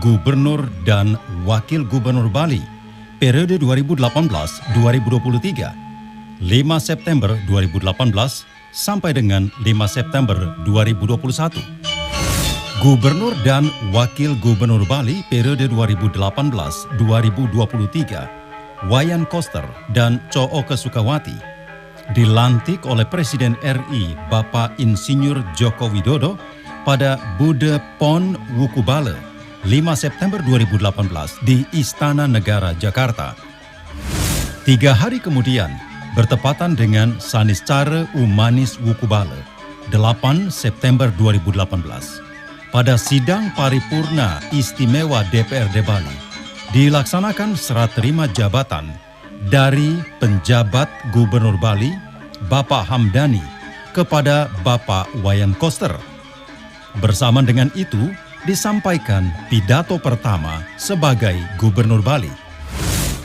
Gubernur dan Wakil Gubernur Bali periode 2018-2023, 5 September 2018 sampai dengan 5 September 2021. Gubernur dan Wakil Gubernur Bali periode 2018-2023, Wayan Koster dan Cooke Sukawati, dilantik oleh Presiden RI Bapak Insinyur Joko Widodo pada Bude Pon Wukubale 5 September 2018 di Istana Negara Jakarta. 3 hari kemudian, bertepatan dengan Saniscara Umanis Wukubale 8 September 2018, pada sidang paripurna istimewa DPRD Bali, dilaksanakan serah terima jabatan dari penjabat Gubernur Bali, Bapak Hamdani, kepada Bapak Wayan Koster. Bersama dengan itu, disampaikan pidato pertama sebagai Gubernur Bali.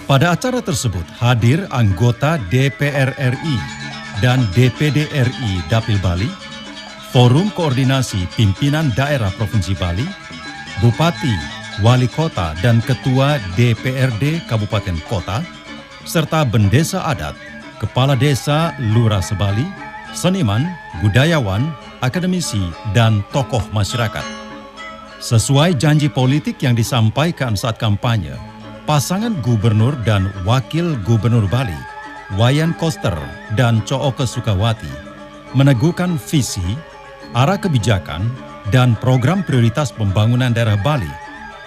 Pada acara tersebut hadir anggota DPR RI dan DPD RI Dapil Bali, Forum Koordinasi Pimpinan Daerah Provinsi Bali, Bupati, Wali Kota dan Ketua DPRD Kabupaten Kota, serta bendesa adat, kepala desa, lurah sebali, seniman, budayawan, akademisi, dan tokoh masyarakat. Sesuai janji politik yang disampaikan saat kampanye, pasangan Gubernur dan Wakil Gubernur Bali, Wayan Koster dan Cooke Sukawati, meneguhkan visi, arah kebijakan, dan program prioritas pembangunan daerah Bali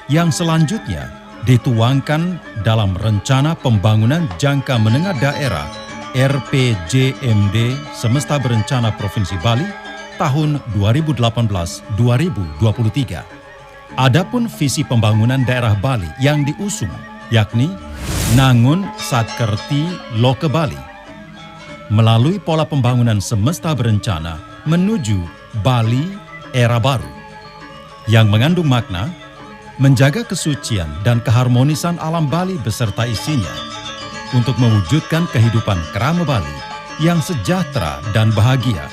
yang selanjutnya dituangkan dalam Rencana Pembangunan Jangka Menengah Daerah RPJMD Semesta Berencana Provinsi Bali tahun 2018-2023. Adapun visi pembangunan daerah Bali yang diusung yakni Nangun Satkerti Loke Bali melalui pola pembangunan semesta berencana menuju Bali era baru yang mengandung makna menjaga kesucian dan keharmonisan alam Bali beserta isinya untuk mewujudkan kehidupan kerama Bali yang sejahtera dan bahagia,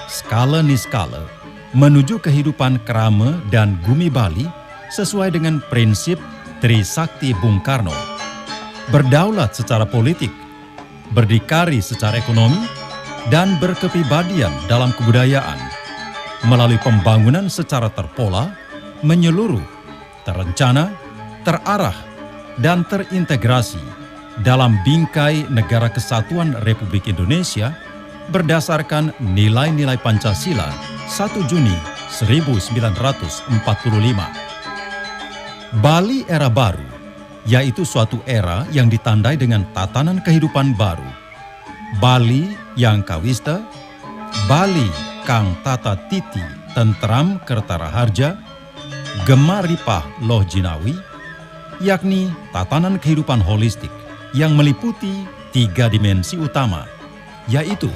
skala niskala, menuju kehidupan kerama dan gumi Bali sesuai dengan prinsip Trisakti Bung Karno, berdaulat secara politik, berdikari secara ekonomi, dan berkepribadian dalam kebudayaan, melalui pembangunan secara terpola, menyeluruh, terencana, terarah, dan terintegrasi dalam bingkai Negara Kesatuan Republik Indonesia berdasarkan nilai-nilai Pancasila 1 Juni 1945. Bali era baru, yaitu suatu era yang ditandai dengan tatanan kehidupan baru. Bali yang kawista, Bali kang tata titi tentram kertara harja, Gema Ripah Loh Jinawi, yakni tatanan kehidupan holistik yang meliputi 3 dimensi utama, yaitu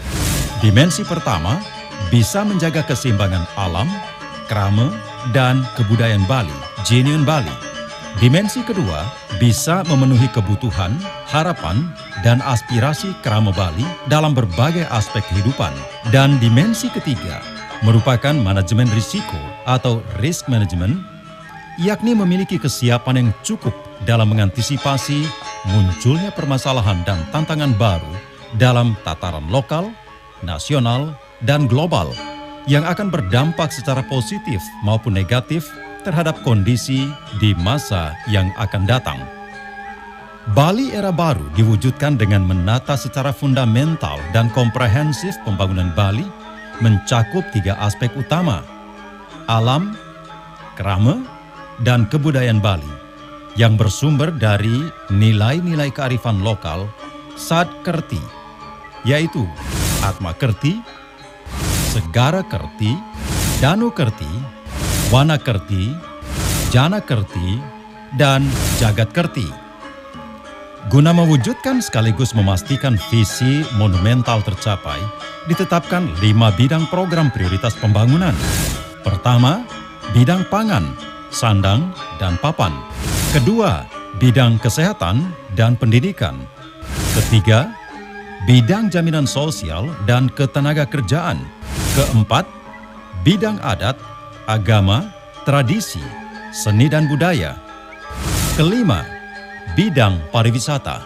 dimensi pertama, bisa menjaga keseimbangan alam, krama, dan kebudayaan Bali, genuine Bali. Dimensi kedua, bisa memenuhi kebutuhan, harapan, dan aspirasi krama Bali dalam berbagai aspek kehidupan. Dan dimensi ketiga, merupakan manajemen risiko atau risk management, yakni memiliki kesiapan yang cukup dalam mengantisipasi munculnya permasalahan dan tantangan baru dalam tataran lokal, nasional, dan global yang akan berdampak secara positif maupun negatif terhadap kondisi di masa yang akan datang. Bali era baru diwujudkan dengan menata secara fundamental dan komprehensif pembangunan Bali mencakup 3 aspek utama: alam, krama, dan kebudayaan Bali yang bersumber dari nilai-nilai kearifan lokal Satkerti, yaitu Atma Kerti, Segara Kerti, Danu Kerti, Wana Kerti, Jana Kerti, dan Jagat Kerti. Guna mewujudkan sekaligus memastikan visi monumental tercapai, ditetapkan 5 bidang program prioritas pembangunan. Pertama, bidang pangan, sandang, dan papan. Kedua, bidang kesehatan dan pendidikan. Ketiga, bidang jaminan sosial dan ketenagakerjaan. Keempat, bidang adat, agama, tradisi, seni dan budaya. Kelima, bidang pariwisata.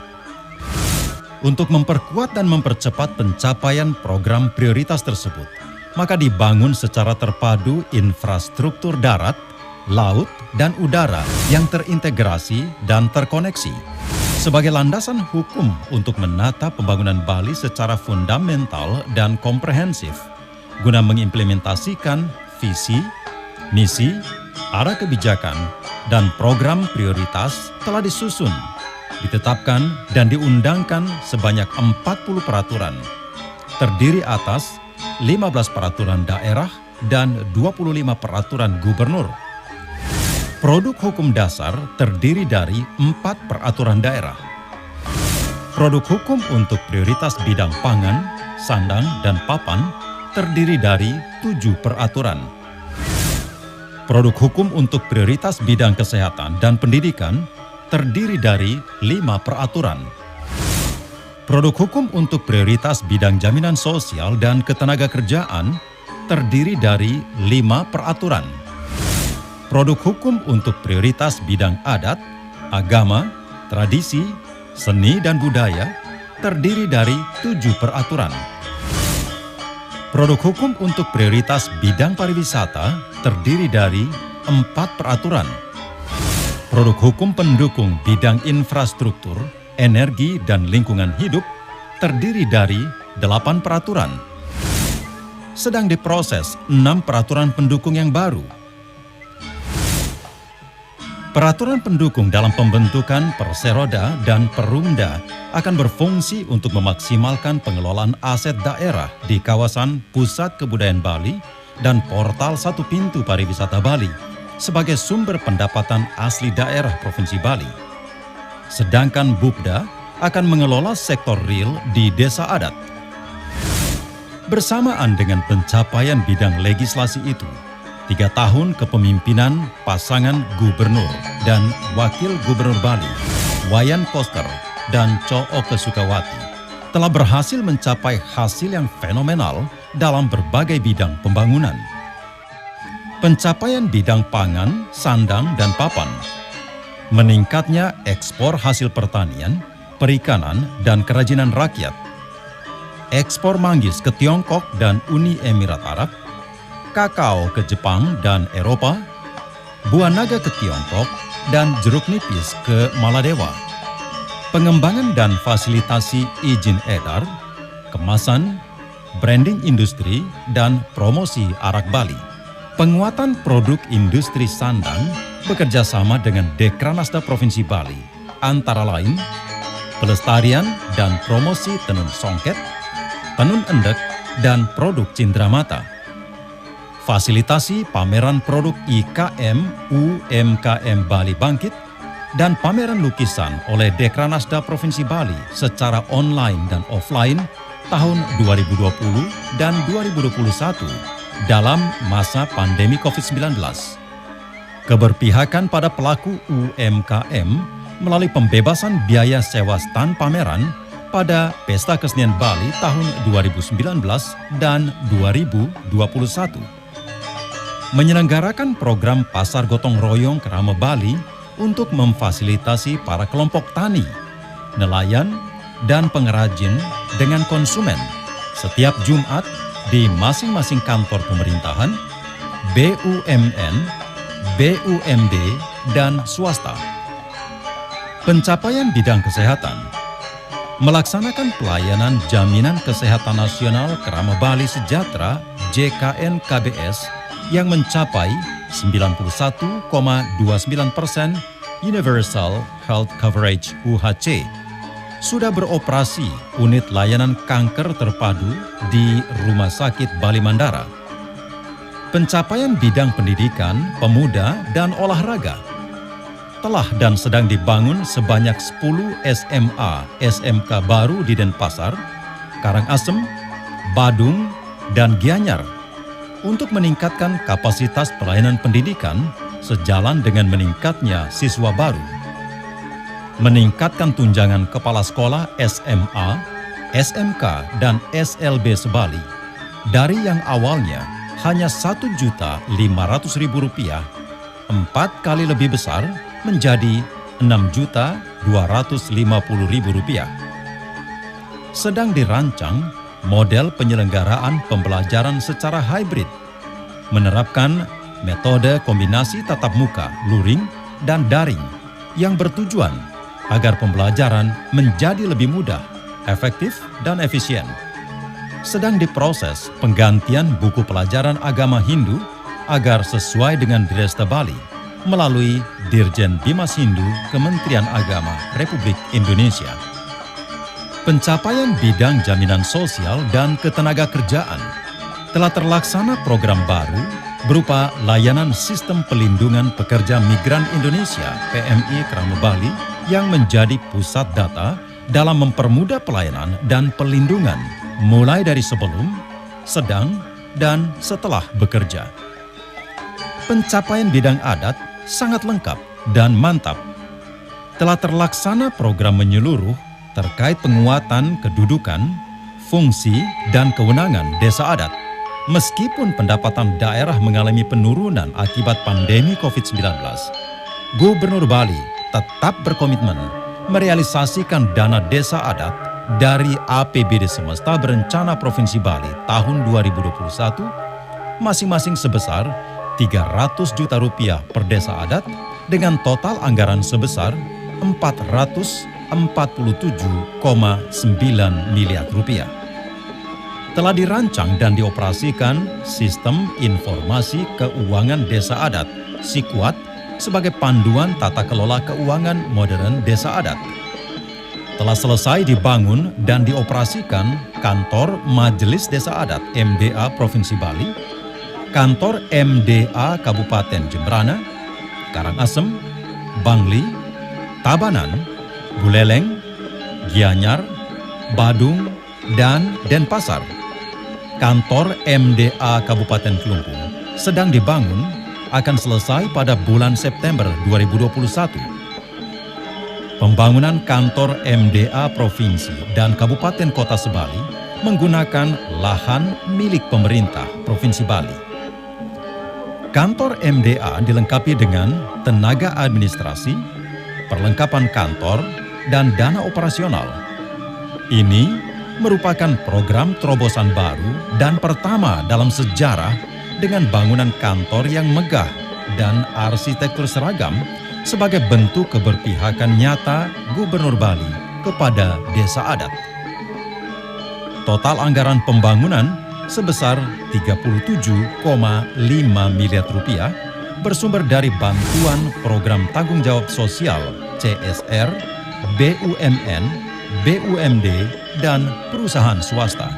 Untuk memperkuat dan mempercepat pencapaian program prioritas tersebut, maka dibangun secara terpadu infrastruktur darat, laut, dan udara yang terintegrasi dan terkoneksi sebagai landasan hukum untuk menata pembangunan Bali secara fundamental dan komprehensif guna mengimplementasikan visi, misi, arah kebijakan, dan program prioritas telah disusun, ditetapkan, dan diundangkan sebanyak 40 peraturan, terdiri atas 15 peraturan daerah dan 25 peraturan gubernur. Produk hukum dasar terdiri dari 4 peraturan daerah. Produk hukum untuk prioritas bidang pangan, sandang, dan papan terdiri dari 7 peraturan. Produk hukum untuk prioritas bidang kesehatan dan pendidikan terdiri dari 5 peraturan. Produk hukum untuk prioritas bidang jaminan sosial dan ketenagakerjaan terdiri dari 5 peraturan. Produk hukum untuk prioritas bidang adat, agama, tradisi, seni dan budaya terdiri dari 7 peraturan. Produk hukum untuk prioritas bidang pariwisata terdiri dari 4 peraturan. Produk hukum pendukung bidang infrastruktur, energi, dan lingkungan hidup terdiri dari 8 peraturan. Sedang diproses 6 peraturan pendukung yang baru. Peraturan pendukung dalam pembentukan Perseroda dan Perumda akan berfungsi untuk memaksimalkan pengelolaan aset daerah di kawasan Pusat Kebudayaan Bali dan Portal Satu Pintu Pariwisata Bali sebagai sumber pendapatan asli daerah Provinsi Bali. Sedangkan Bupda akan mengelola sektor real di desa adat. Bersamaan dengan pencapaian bidang legislasi itu, 3 tahun kepemimpinan pasangan gubernur dan wakil gubernur Bali, Wayan Koster dan Co Oke Sukawati, telah berhasil mencapai hasil yang fenomenal dalam berbagai bidang pembangunan. Pencapaian bidang pangan, sandang, dan papan, meningkatnya ekspor hasil pertanian, perikanan, dan kerajinan rakyat, ekspor manggis ke Tiongkok dan Uni Emirat Arab, kakao ke Jepang dan Eropa, buah naga ke Tiongkok, dan jeruk nipis ke Maladewa. Pengembangan dan fasilitasi izin edar, kemasan, branding industri, dan promosi arak Bali. Penguatan produk industri sandang bekerja sama dengan Dekranasda Provinsi Bali, antara lain pelestarian dan promosi tenun songket, tenun endek, dan produk cindramata. Fasilitasi pameran produk IKM UMKM Bali Bangkit dan pameran lukisan oleh Dekranasda Provinsi Bali secara online dan offline tahun 2020 dan 2021 dalam masa pandemi COVID-19. Keberpihakan pada pelaku UMKM melalui pembebasan biaya sewa stand pameran pada Pesta Kesenian Bali tahun 2019 dan 2021. Menyelenggarakan program Pasar Gotong Royong Kerama Bali untuk memfasilitasi para kelompok tani, nelayan, dan pengrajin dengan konsumen setiap Jumat di masing-masing kantor pemerintahan, BUMN, BUMD, dan swasta. Pencapaian bidang kesehatan, melaksanakan pelayanan Jaminan Kesehatan Nasional Kerama Bali Sejahtera JKN-KBS yang mencapai 91,29% Universal Health Coverage UHC. Sudah beroperasi unit layanan kanker terpadu di Rumah Sakit Bali Mandara. Pencapaian bidang pendidikan, pemuda, dan olahraga. Telah dan sedang dibangun sebanyak 10 SMA, SMK baru di Denpasar, Karangasem, Badung, dan Gianyar untuk meningkatkan kapasitas pelayanan pendidikan sejalan dengan meningkatnya siswa baru. Meningkatkan tunjangan kepala sekolah SMA, SMK, dan SLB sebali dari yang awalnya hanya Rp1.500.000 4 kali lebih besar menjadi Rp6.250.000. Sedang dirancang model penyelenggaraan pembelajaran secara hybrid, menerapkan metode kombinasi tatap muka, luring, dan daring yang bertujuan agar pembelajaran menjadi lebih mudah, efektif, dan efisien. Sedang diproses penggantian buku pelajaran agama Hindu agar sesuai dengan Dresta Bali melalui Dirjen Bimas Hindu Kementerian Agama Republik Indonesia. Pencapaian bidang jaminan sosial dan ketenagakerjaan telah terlaksana program baru berupa layanan Sistem Pelindungan Pekerja Migran Indonesia PMI Krama Bali yang menjadi pusat data dalam mempermudah pelayanan dan pelindungan mulai dari sebelum, sedang, dan setelah bekerja. Pencapaian bidang adat sangat lengkap dan mantap. Telah terlaksana program menyeluruh terkait penguatan kedudukan, fungsi, dan kewenangan desa adat. Meskipun pendapatan daerah mengalami penurunan akibat pandemi COVID-19, Gubernur Bali tetap berkomitmen merealisasikan dana desa adat dari APBD Semesta Berencana Provinsi Bali tahun 2021 masing-masing sebesar Rp300 juta per desa adat dengan total anggaran sebesar Rp447,9 miliar. Telah dirancang dan dioperasikan Sistem Informasi Keuangan Desa Adat (SIKUAD) sebagai panduan tata kelola keuangan modern desa adat. Telah selesai dibangun dan dioperasikan Kantor Majelis Desa Adat MDA Provinsi Bali, Kantor MDA Kabupaten Jemberana, Karangasem, Bangli, Tabanan, Buleleng, Gianyar, Badung, dan Denpasar. Kantor MDA Kabupaten Kelungkung sedang dibangun, akan selesai pada bulan September 2021. Pembangunan kantor MDA Provinsi dan Kabupaten Kota Sebali menggunakan lahan milik pemerintah Provinsi Bali. Kantor MDA dilengkapi dengan tenaga administrasi, perlengkapan kantor, dan dana operasional. Ini merupakan program terobosan baru dan pertama dalam sejarah dengan bangunan kantor yang megah dan arsitektur seragam sebagai bentuk keberpihakan nyata Gubernur Bali kepada desa adat. Total anggaran pembangunan sebesar Rp37,5 miliar bersumber dari bantuan program tanggung jawab sosial CSR, BUMN, BUMD, dan perusahaan swasta.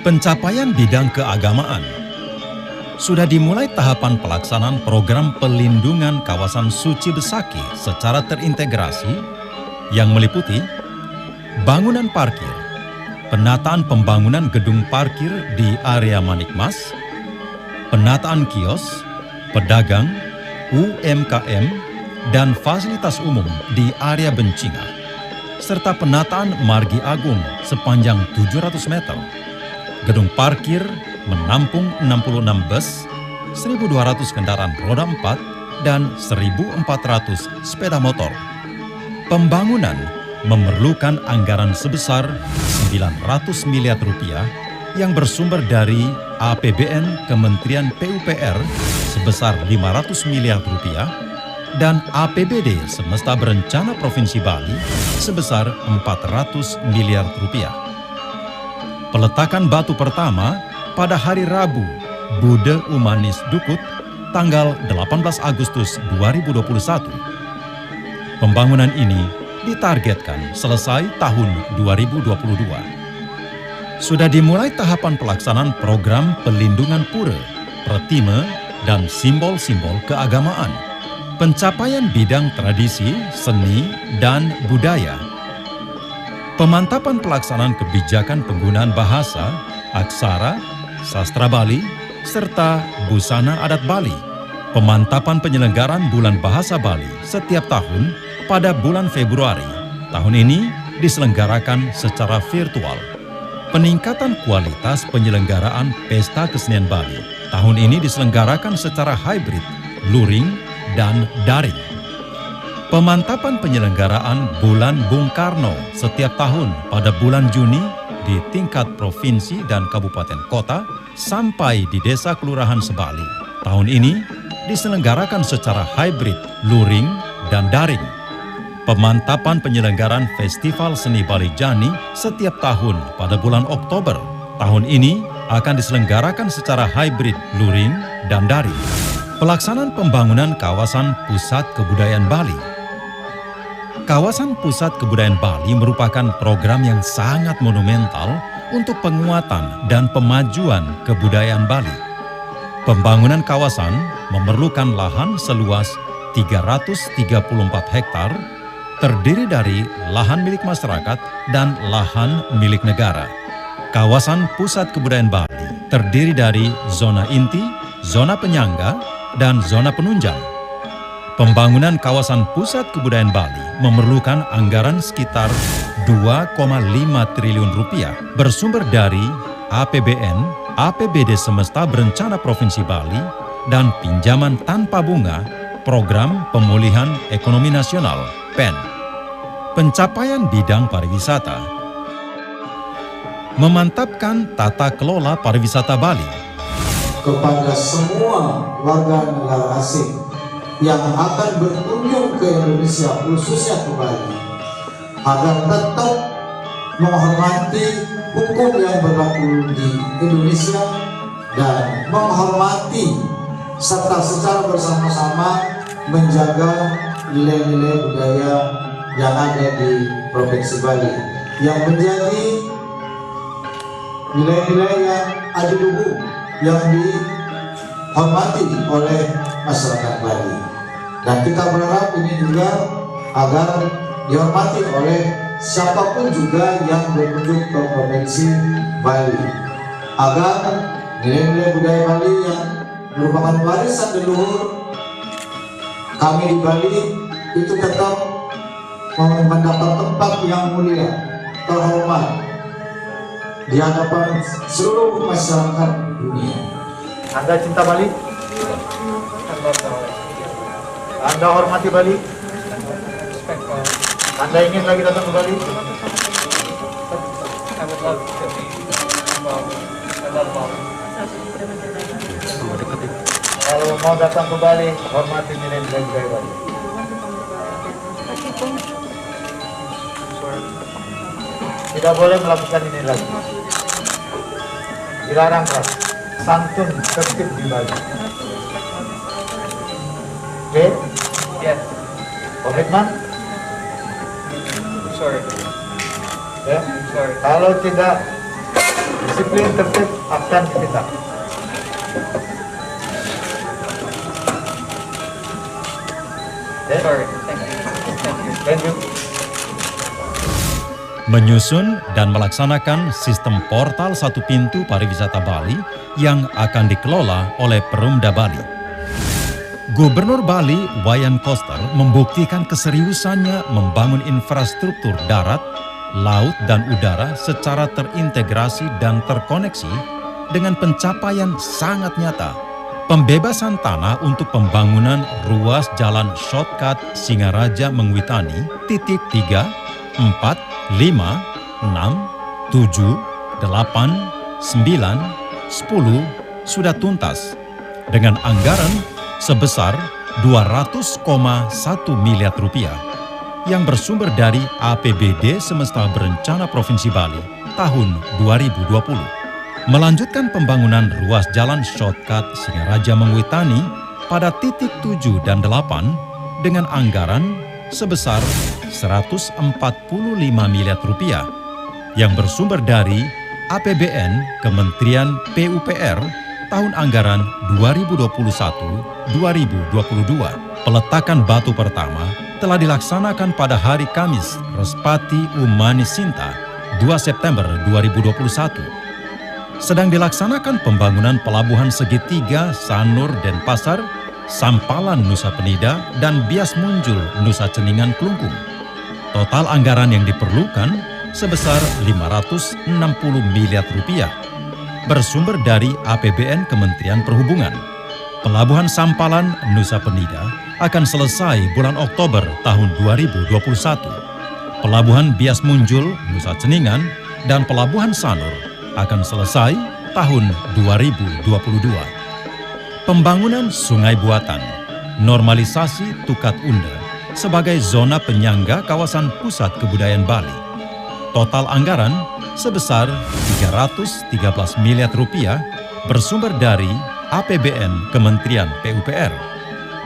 Pencapaian bidang keagamaan. Sudah dimulai tahapan pelaksanaan program pelindungan kawasan suci Besaki secara terintegrasi yang meliputi bangunan parkir, penataan pembangunan gedung parkir di area Manikmas, penataan kios, pedagang, UMKM, dan fasilitas umum di area Bencingah, serta penataan Margi Agung sepanjang 700 meter. Gedung parkir menampung 66 bus, 1.200 kendaraan roda 4, dan 1.400 sepeda motor. Pembangunan memerlukan anggaran sebesar Rp900 miliar yang bersumber dari APBN Kementerian PUPR sebesar Rp500 miliar dan APBD Semesta Berencana Provinsi Bali sebesar Rp400 miliar. Peletakan batu pertama pada hari Rabu, Bude Umanis Dukut, tanggal 18 Agustus 2021. Pembangunan ini ditargetkan selesai tahun 2022. Sudah dimulai tahapan pelaksanaan program pelindungan pura, pratime, dan simbol-simbol keagamaan. Pencapaian bidang tradisi, seni, dan budaya. Pemantapan pelaksanaan kebijakan penggunaan bahasa, aksara, sastra Bali, serta busana adat Bali. Pemantapan penyelenggaraan Bulan Bahasa Bali setiap tahun pada bulan Februari. Tahun ini diselenggarakan secara virtual. Peningkatan kualitas penyelenggaraan Pesta Kesenian Bali tahun ini diselenggarakan secara hybrid, luring, dan daring. Pemantapan penyelenggaraan Bulan Bung Karno setiap tahun pada bulan Juni di tingkat provinsi dan kabupaten kota sampai di desa kelurahan sebali. Tahun ini diselenggarakan secara hybrid, luring, dan daring. Pemantapan penyelenggaraan Festival Seni Bali Jani setiap tahun pada bulan Oktober. Tahun ini akan diselenggarakan secara hybrid, luring, dan daring. Pelaksanaan pembangunan kawasan pusat kebudayaan Bali. Kawasan Pusat Kebudayaan Bali merupakan program yang sangat monumental untuk penguatan dan pemajuan kebudayaan Bali. Pembangunan kawasan memerlukan lahan seluas 334 hektar, terdiri dari lahan milik masyarakat dan lahan milik negara. Kawasan Pusat Kebudayaan Bali terdiri dari zona inti, zona penyangga, dan zona penunjang. Pembangunan kawasan Pusat Kebudayaan Bali memerlukan anggaran sekitar 2,5 triliun rupiah bersumber dari APBN, APBD Semesta Berencana Provinsi Bali, dan pinjaman tanpa bunga Program Pemulihan Ekonomi Nasional (PEN). Pencapaian bidang pariwisata. Memantapkan tata kelola pariwisata Bali. Kepada semua warga negara asing yang akan berkunjung ke Indonesia, khususnya ke Bali, agar tetap menghormati hukum yang berlaku di Indonesia dan menghormati serta secara bersama-sama menjaga nilai-nilai budaya yang ada di Provinsi Bali, yang menjadi nilai-nilai yang adiluhung yang dihormati oleh masyarakat Bali. Dan kita berharap ini juga agar dihormati oleh siapapun juga yang berkunjung ke Provinsi Bali, agar nilai-nilai budaya Bali yang merupakan warisan leluhur kami di Bali itu tetap mendapat tempat yang mulia, terhormat di hadapan seluruh masyarakat dunia. Anda cinta Bali? Anda hormati Bali? Anda ingin lagi datang ke Bali? Kalau mau datang ke Bali, hormati nilai-nilai budaya Bali. Tidak boleh melakukan ini lagi. Dilarang keras. Santun tertib di Bali. Oke? Yes. Komitmen? Sorry. Ya? Sorry. Kalau tidak disiplin tertib akan ditindak. Sorry. Thank you. Menyusun dan melaksanakan sistem portal satu pintu pariwisata Bali yang akan dikelola oleh Perumda Bali. Gubernur Bali, Wayan Koster, membuktikan keseriusannya membangun infrastruktur darat, laut, dan udara secara terintegrasi dan terkoneksi dengan pencapaian sangat nyata. Pembebasan tanah untuk pembangunan ruas jalan shortcut Singaraja Mengwitani, titik 3, 4, 5, 6, 7, 8, 9, 10 sudah tuntas dengan anggaran sebesar 200,1 miliar rupiah yang bersumber dari APBD Semesta Berencana Provinsi Bali tahun 2020. Melanjutkan pembangunan ruas jalan shortcut Singaraja Mengwitani pada titik 7 dan 8 dengan anggaran sebesar 145 miliar rupiah yang bersumber dari APBN Kementerian PUPR tahun anggaran 2021-2022. Peletakan batu pertama telah dilaksanakan pada hari Kamis Respati Umani Sinta 2 September 2021. Sedang dilaksanakan pembangunan pelabuhan segitiga Sanur Denpasar, Sampalan Nusa Penida, dan Bias Munjul Nusa Ceningan Klungkung. Total anggaran yang diperlukan sebesar 560 miliar rupiah bersumber dari APBN Kementerian Perhubungan. Pelabuhan Sampalan Nusa Penida akan selesai bulan Oktober tahun 2021. Pelabuhan Bias Munjul, Nusa Ceningan, dan Pelabuhan Sanur akan selesai tahun 2022. Pembangunan sungai buatan, normalisasi Tukat Unda sebagai zona penyangga kawasan pusat kebudayaan Bali. Total anggaran sebesar 313 miliar rupiah bersumber dari APBN Kementerian PUPR.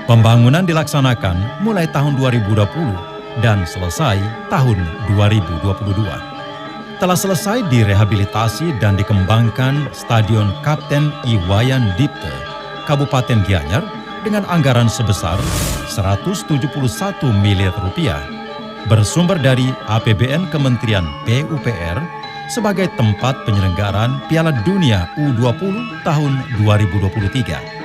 Pembangunan dilaksanakan mulai tahun 2020 dan selesai tahun 2022. Telah selesai direhabilitasi dan dikembangkan Stadion Kapten Iwayan Dipte, Kabupaten Gianyar dengan anggaran sebesar 171 miliar rupiah bersumber dari APBN Kementerian PUPR sebagai tempat penyelenggaraan Piala Dunia U20 tahun 2023.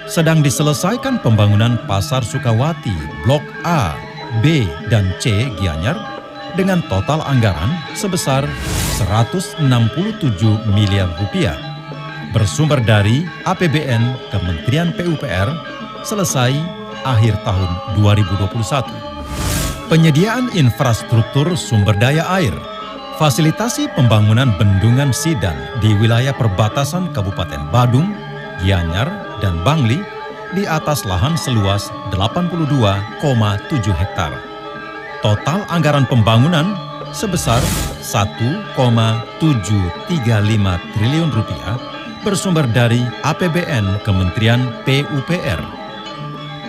Sedang diselesaikan pembangunan Pasar Sukawati Blok A, B, dan C Gianyar dengan total anggaran sebesar 167 miliar rupiah bersumber dari APBN Kementerian PUPR selesai akhir tahun 2021. Penyediaan infrastruktur sumber daya air, fasilitasi pembangunan bendungan Sidan di wilayah perbatasan Kabupaten Badung, Gianyar, dan Bangli di atas lahan seluas 82,7 hektar. Total anggaran pembangunan sebesar 1,735 triliun rupiah bersumber dari APBN Kementerian PUPR.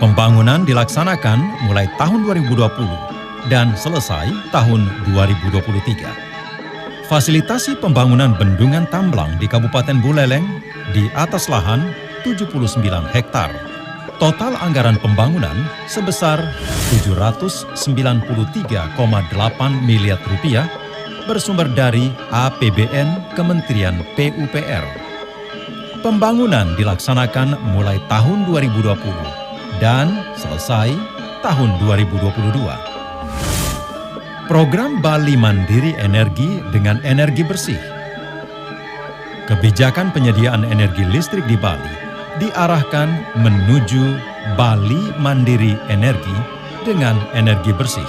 Pembangunan dilaksanakan mulai tahun 2020 dan selesai tahun 2023. Fasilitasi pembangunan bendungan Tamblang di Kabupaten Buleleng di atas lahan 79 hektar. Total anggaran pembangunan sebesar 793,8 miliar rupiah bersumber dari APBN Kementerian PUPR. Pembangunan dilaksanakan mulai tahun 2020 dan selesai tahun 2022. Program Bali Mandiri Energi dengan energi bersih. Kebijakan penyediaan energi listrik di Bali diarahkan menuju Bali Mandiri Energi dengan energi bersih.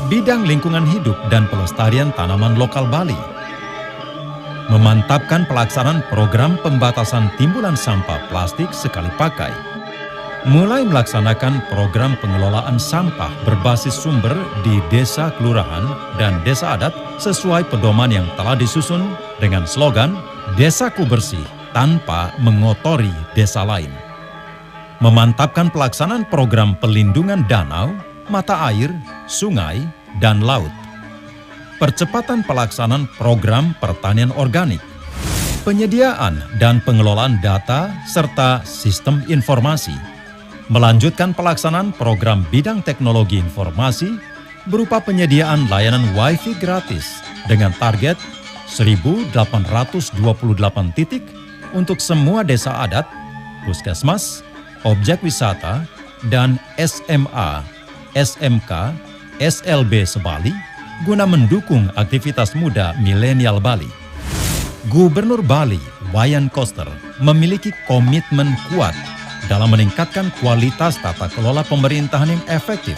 Bidang lingkungan hidup dan pelestarian tanaman lokal Bali. Memantapkan pelaksanaan program pembatasan timbulan sampah plastik sekali pakai. Mulai melaksanakan program pengelolaan sampah berbasis sumber di desa kelurahan dan desa adat sesuai pedoman yang telah disusun dengan slogan Desaku Bersih tanpa mengotori desa lain. Memantapkan pelaksanaan program pelindungan danau, mata air, sungai, dan laut. Percepatan pelaksanaan program pertanian organik. Penyediaan dan pengelolaan data serta sistem informasi. Melanjutkan pelaksanaan program bidang teknologi informasi berupa penyediaan layanan Wi-Fi gratis dengan target 1.828 titik untuk semua desa adat, puskesmas, objek wisata, dan SMA, SMK, SLB se-Bali guna mendukung aktivitas muda milenial Bali. Gubernur Bali, Wayan Koster, memiliki komitmen kuat dalam meningkatkan kualitas tata kelola pemerintahan yang efektif,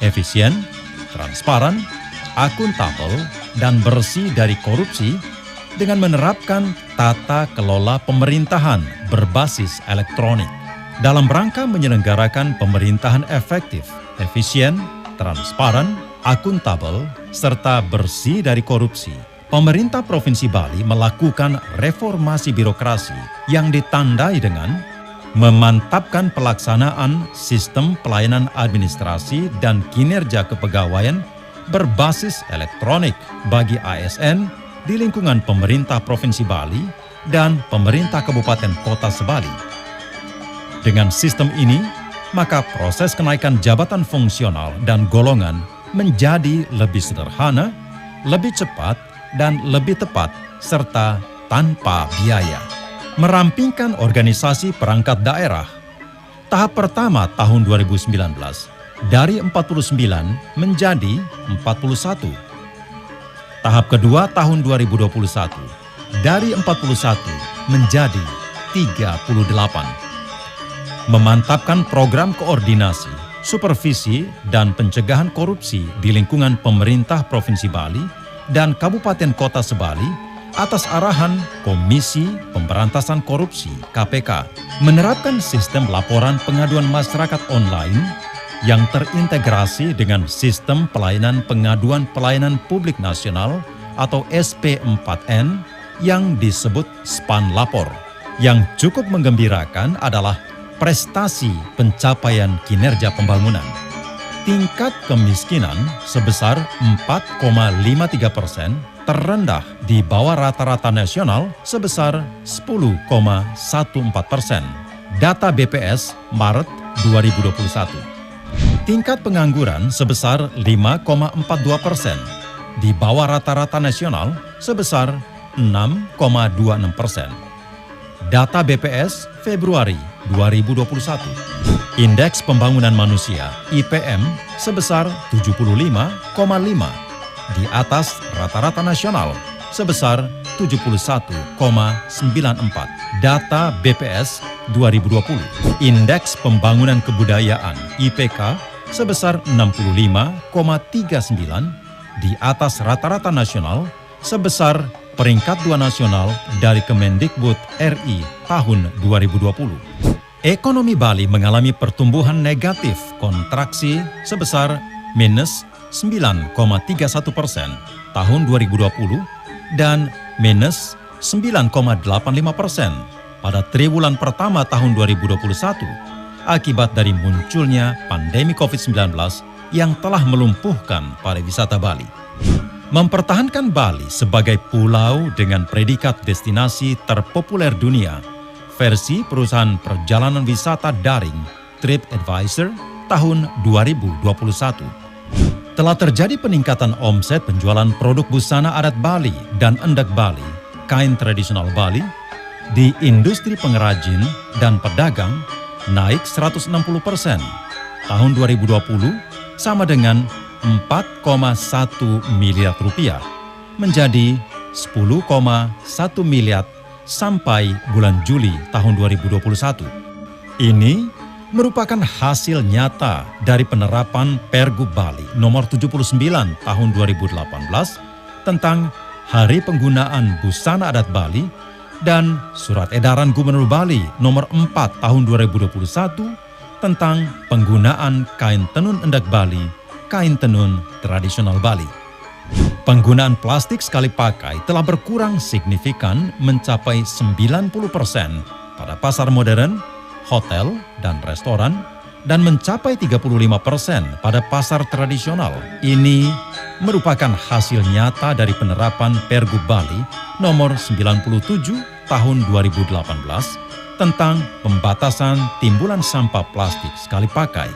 efisien, transparan, akuntabel, dan bersih dari korupsi dengan menerapkan tata kelola pemerintahan berbasis elektronik. Dalam rangka menyelenggarakan pemerintahan efektif, efisien, transparan, akuntabel, serta bersih dari korupsi, pemerintah Provinsi Bali melakukan reformasi birokrasi yang ditandai dengan memantapkan pelaksanaan sistem pelayanan administrasi dan kinerja kepegawaian berbasis elektronik bagi ASN di lingkungan pemerintah Provinsi Bali dan pemerintah Kabupaten Kota se-Bali. Dengan sistem ini, maka proses kenaikan jabatan fungsional dan golongan menjadi lebih sederhana, lebih cepat, dan lebih tepat, serta tanpa biaya. Merampingkan organisasi perangkat daerah. Tahap pertama tahun 2019 dari 49 menjadi 41. Tahap kedua tahun 2021 dari 41 menjadi 38. memantapkan program koordinasi, supervisi, dan pencegahan korupsi di lingkungan pemerintah Provinsi Bali dan Kabupaten Kota Sebali atas arahan Komisi Pemberantasan Korupsi (KPK), menerapkan sistem laporan pengaduan masyarakat online yang terintegrasi dengan sistem pelayanan pengaduan pelayanan publik nasional atau SP4N yang disebut SPAN Lapor. Yang cukup menggembirakan adalah prestasi pencapaian kinerja pembangunan. Tingkat kemiskinan sebesar 4,53%, terendah di bawah rata-rata nasional sebesar 10,14%. Data BPS Maret 2021. Tingkat pengangguran sebesar 5,42%, di bawah rata-rata nasional sebesar 6,26%. Data BPS Februari 2021. Indeks Pembangunan Manusia (IPM) sebesar 75,5, di atas rata-rata nasional sebesar 71,94. Data BPS 2020. Indeks Pembangunan Kebudayaan (IPK) sebesar 65,39, di atas rata-rata nasional sebesar peringkat 2 nasional dari Kemendikbud RI tahun 2020. Ekonomi Bali mengalami pertumbuhan negatif kontraksi sebesar minus 9,31% tahun 2020 dan minus 9,85% pada triwulan pertama tahun 2021 akibat dari munculnya pandemi COVID-19 yang telah melumpuhkan pariwisata Bali. Mempertahankan Bali sebagai pulau dengan predikat destinasi terpopuler dunia versi perusahaan perjalanan wisata daring TripAdvisor tahun 2021. Telah terjadi peningkatan omset penjualan produk busana adat Bali dan endek Bali, kain tradisional Bali, di industri pengrajin dan pedagang naik 160%. Tahun 2020 sama dengan 4,1 miliar rupiah menjadi 10,1 miliar sampai bulan Juli tahun 2021. Ini merupakan hasil nyata dari penerapan Pergub Bali nomor 79 tahun 2018 tentang Hari Penggunaan Busana Adat Bali dan Surat Edaran Gubernur Bali nomor 4 tahun 2021 tentang penggunaan kain tenun endek Bali, kain tenun tradisional Bali. Penggunaan plastik sekali pakai telah berkurang signifikan mencapai 90% pada pasar modern, hotel, dan restoran, dan mencapai 35% pada pasar tradisional. Ini merupakan hasil nyata dari penerapan Pergub Bali nomor 97 tahun 2018 tentang pembatasan timbulan sampah plastik sekali pakai.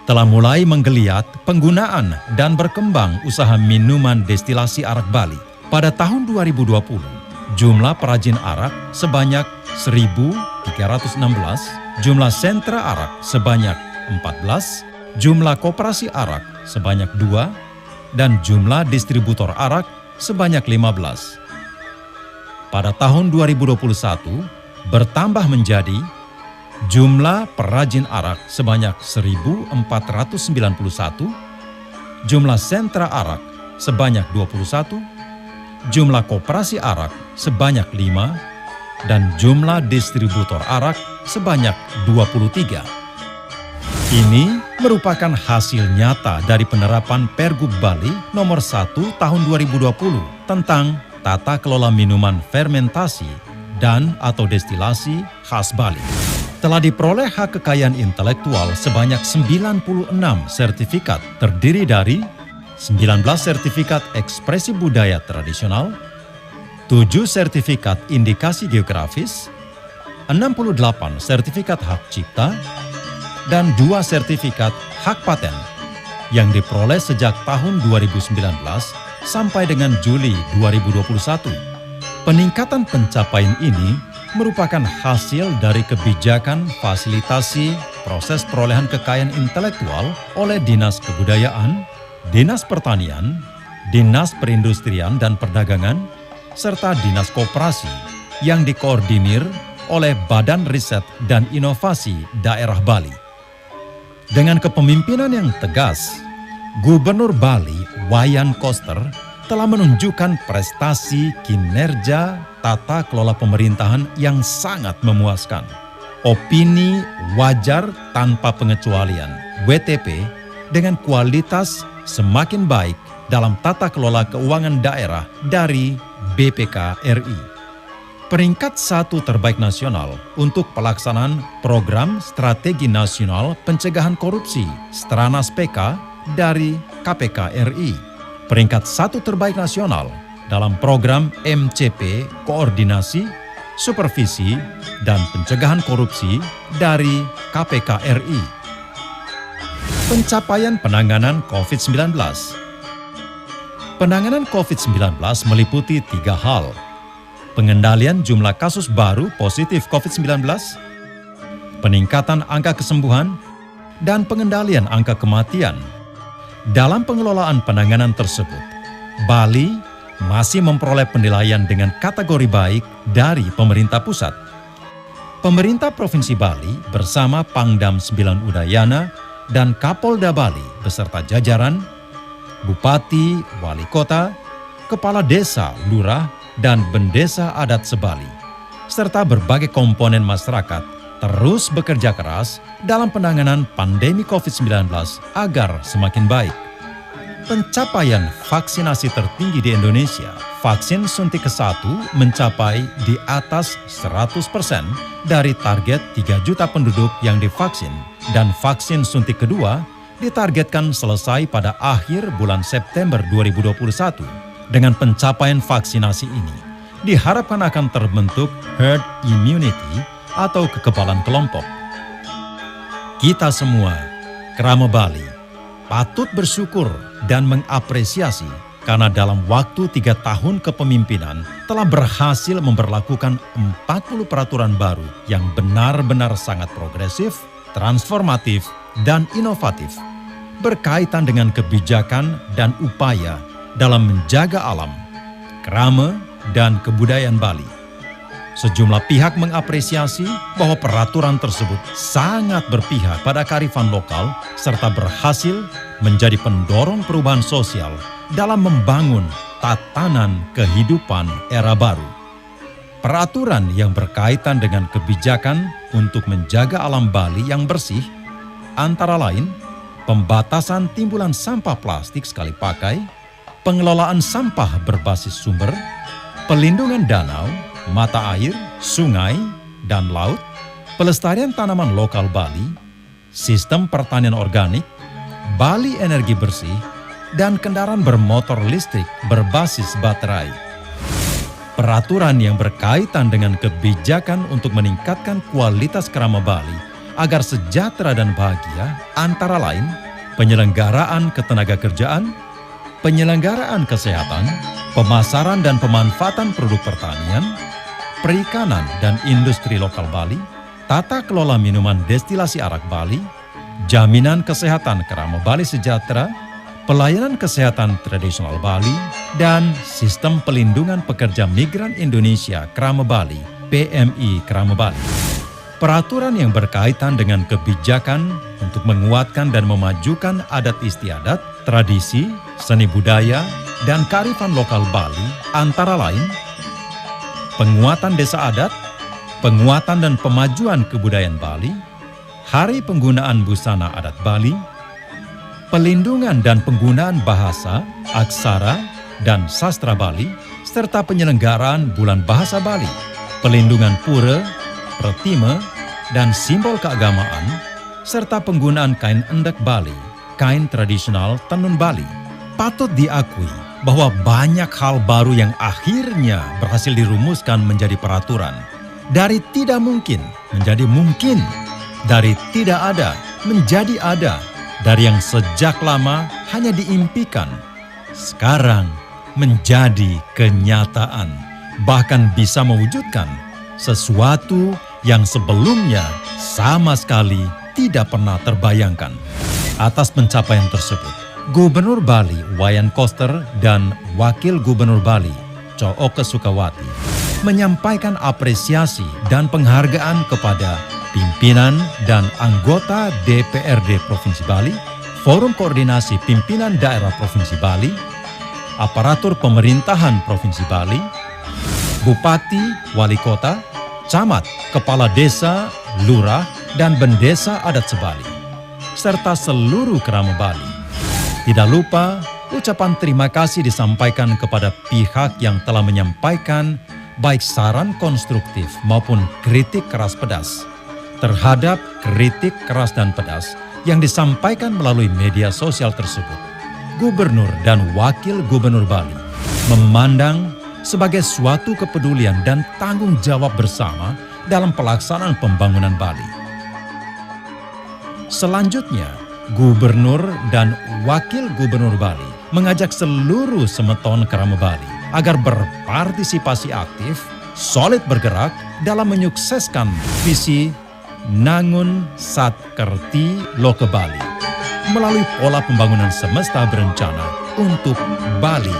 Telah mulai menggeliat penggunaan dan berkembang usaha minuman destilasi arak Bali. Pada tahun 2020, jumlah perajin arak sebanyak 1.316, jumlah sentra arak sebanyak 14, jumlah koperasi arak sebanyak 2, dan jumlah distributor arak sebanyak 15. Pada tahun 2021, bertambah menjadi jumlah perajin arak sebanyak 1.491, jumlah sentra arak sebanyak 21, jumlah koperasi arak sebanyak 5, dan jumlah distributor arak sebanyak 23. Ini merupakan hasil nyata dari penerapan Pergub Bali nomor 1 tahun 2020 tentang tata kelola minuman fermentasi dan atau destilasi khas Bali. Telah diperoleh hak kekayaan intelektual sebanyak 96 sertifikat terdiri dari 19 sertifikat ekspresi budaya tradisional, 7 sertifikat indikasi geografis, 68 sertifikat hak cipta, dan 2 sertifikat hak paten yang diperoleh sejak tahun 2019 sampai dengan Juli 2021. Peningkatan pencapaian ini merupakan hasil dari kebijakan fasilitasi proses perolehan kekayaan intelektual oleh Dinas Kebudayaan, Dinas Pertanian, Dinas Perindustrian dan Perdagangan, serta Dinas Koperasi yang dikoordinir oleh Badan Riset dan Inovasi Daerah Bali. Dengan kepemimpinan yang tegas, Gubernur Bali Wayan Koster telah menunjukkan prestasi kinerja tata kelola pemerintahan yang sangat memuaskan. Opini wajar tanpa pengecualian WTP dengan kualitas semakin baik dalam tata kelola keuangan daerah dari BPK RI. Peringkat 1 terbaik nasional untuk pelaksanaan program Strategi Nasional Pencegahan Korupsi Stranas PK dari KPK RI. Peringkat 1 terbaik nasional dalam program MCP Koordinasi, Supervisi, dan Pencegahan Korupsi dari KPK RI. Pencapaian penanganan COVID-19. Penanganan COVID-19 meliputi 3 hal. Pengendalian jumlah kasus baru positif COVID-19, peningkatan angka kesembuhan, dan pengendalian angka kematian. Dalam pengelolaan penanganan tersebut, Bali masih memperoleh penilaian dengan kategori baik dari pemerintah pusat. Pemerintah Provinsi Bali bersama Pangdam 9 Udayana dan Kapolda Bali beserta jajaran, Bupati, Wali Kota, Kepala Desa, Lurah, dan Bendesa Adat Sebali, serta berbagai komponen masyarakat terus bekerja keras dalam penanganan pandemi COVID-19 agar semakin baik. Pencapaian vaksinasi tertinggi di Indonesia, vaksin suntik ke-1 mencapai di atas 100% dari target 3 juta penduduk yang divaksin, dan vaksin suntik kedua ditargetkan selesai pada akhir bulan September 2021. Dengan pencapaian vaksinasi ini, diharapkan akan terbentuk herd immunity atau kekebalan kelompok. Kita semua, Krama Bali, patut bersyukur dan mengapresiasi karena dalam waktu 3 tahun kepemimpinan telah berhasil memberlakukan 40 peraturan baru yang benar-benar sangat progresif, transformatif, dan inovatif, berkaitan dengan kebijakan dan upaya dalam menjaga alam, krama, dan kebudayaan Bali. Sejumlah pihak mengapresiasi bahwa peraturan tersebut sangat berpihak pada kearifan lokal serta berhasil menjadi pendorong perubahan sosial dalam membangun tatanan kehidupan era baru. Peraturan yang berkaitan dengan kebijakan untuk menjaga alam Bali yang bersih antara lain pembatasan timbulan sampah plastik sekali pakai, pengelolaan sampah berbasis sumber, pelindungan danau, mata air, sungai, dan laut, pelestarian tanaman lokal Bali, sistem pertanian organik, Bali energi bersih, dan kendaraan bermotor listrik berbasis baterai. Peraturan yang berkaitan dengan kebijakan untuk meningkatkan kualitas krama Bali agar sejahtera dan bahagia antara lain penyelenggaraan ketenagakerjaan, penyelenggaraan kesehatan, pemasaran dan pemanfaatan produk pertanian, perikanan dan industri lokal Bali, tata kelola minuman destilasi arak Bali, jaminan kesehatan krama Bali sejahtera, pelayanan kesehatan tradisional Bali, dan sistem pelindungan pekerja migran Indonesia Krama Bali, PMI Krama Bali. Peraturan yang berkaitan dengan kebijakan untuk menguatkan dan memajukan adat istiadat, tradisi, seni budaya, dan kearifan lokal Bali antara lain penguatan desa adat, penguatan dan pemajuan kebudayaan Bali, Hari Penggunaan Busana Adat Bali, pelindungan dan penggunaan bahasa, aksara, dan sastra Bali, serta penyelenggaraan Bulan Bahasa Bali, pelindungan pura, pertima, dan simbol keagamaan, serta penggunaan kain endek Bali, kain tradisional tenun Bali. Patut diakui bahwa banyak hal baru yang akhirnya berhasil dirumuskan menjadi peraturan. Dari tidak mungkin menjadi mungkin, dari tidak ada menjadi ada, dari yang sejak lama hanya diimpikan, sekarang menjadi kenyataan, bahkan bisa mewujudkan sesuatu yang sebelumnya sama sekali tidak pernah terbayangkan. Atas pencapaian tersebut, Gubernur Bali Wayan Koster dan Wakil Gubernur Bali Cooke Sukawati menyampaikan apresiasi dan penghargaan kepada pimpinan dan anggota DPRD Provinsi Bali, Forum Koordinasi Pimpinan Daerah Provinsi Bali, aparatur pemerintahan Provinsi Bali, Bupati, Wali Kota, Camat, Kepala Desa, Lurah, dan Bendesa Adat Sebali, serta seluruh kerama Bali. Tidak lupa, ucapan terima kasih disampaikan kepada pihak yang telah menyampaikan baik saran konstruktif maupun kritik keras pedas terhadap kritik keras dan pedas yang disampaikan melalui media sosial tersebut. Gubernur dan Wakil Gubernur Bali memandang sebagai suatu kepedulian dan tanggung jawab bersama dalam pelaksanaan pembangunan Bali. Selanjutnya, Gubernur dan Wakil Gubernur Bali mengajak seluruh semeton kerama Bali agar berpartisipasi aktif, solid bergerak dalam menyukseskan visi Nangun Satkerti Loke Bali melalui pola pembangunan semesta berencana untuk Bali